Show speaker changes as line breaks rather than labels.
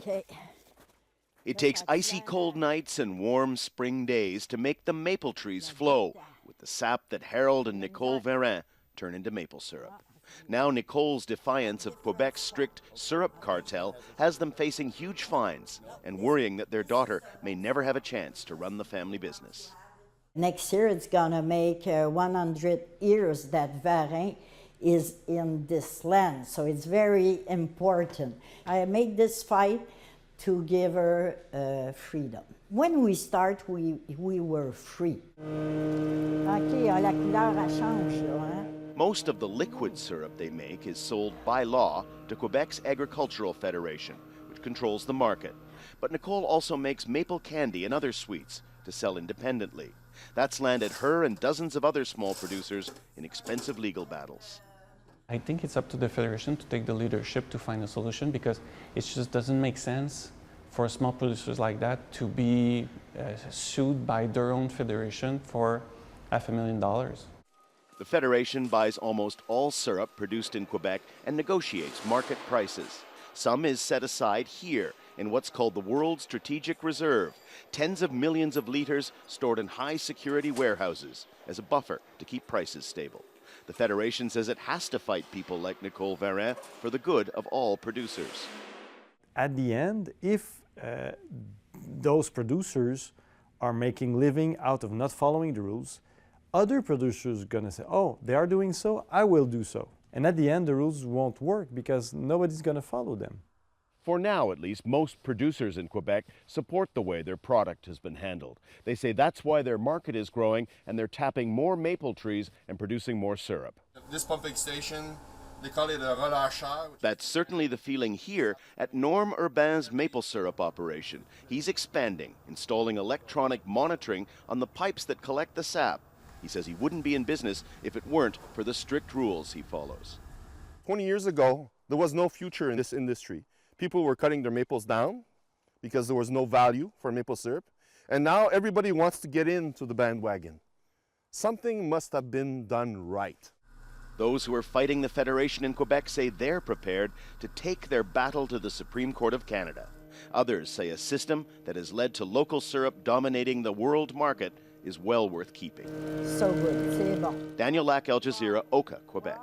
Okay.
It takes icy cold nights and warm spring days to make the maple trees flow with the sap that Harold and Nicole Varin turn into maple syrup. Now Nicole's defiance of Quebec's strict syrup cartel has them facing huge fines and worrying that their daughter may never have a chance to run the family business.
Next year it's gonna make 100 years that Varin is in this land, so it's very important. I made this fight to give her freedom. When we start, we were free. Okay, la couleur elle change là, hein?
Most of the liquid syrup they make is sold by law to Quebec's Agricultural Federation, which controls the market. But Nicole also makes maple candy and other sweets to sell independently. That's landed her and dozens of other small producers in expensive legal battles.
I think it's up to the Federation to take the leadership to find a solution, because it just doesn't make sense for small producers like that to be sued by their own federation for $500,000.
The Federation buys almost all syrup produced in Quebec and negotiates market prices. Some is set aside here in what's called the World Strategic Reserve, tens of millions of liters stored in high-security warehouses as a buffer to keep prices stable. The Federation says it has to fight people like Nicole Varin for the good of all producers.
At the end, if those producers are making living out of not following the rules, other producers are going to say, oh, they are doing so, I will do so. And at the end, the rules won't work because nobody's going to follow them.
For now, at least, most producers in Quebec support the way their product has been handled. They say that's why their market is growing and they're tapping more maple trees and producing more syrup.
This pumping station, they call it a relâcheur.
That's certainly the feeling here at Norm Urbain's maple syrup operation. He's expanding, installing electronic monitoring on the pipes that collect the sap. He says he wouldn't be in business if it weren't for the strict rules he follows.
20 years ago, there was no future in this industry. People were cutting their maples down because there was no value for maple syrup. And now everybody wants to get into the bandwagon. Something must have been done right.
Those who are fighting the Federation in Quebec say they're prepared to take their battle to the Supreme Court of Canada. Others say a system that has led to local syrup dominating the world market is well worth keeping.
So good, c'est bon.
Daniel Lac, Al Jazeera, Oka, Quebec.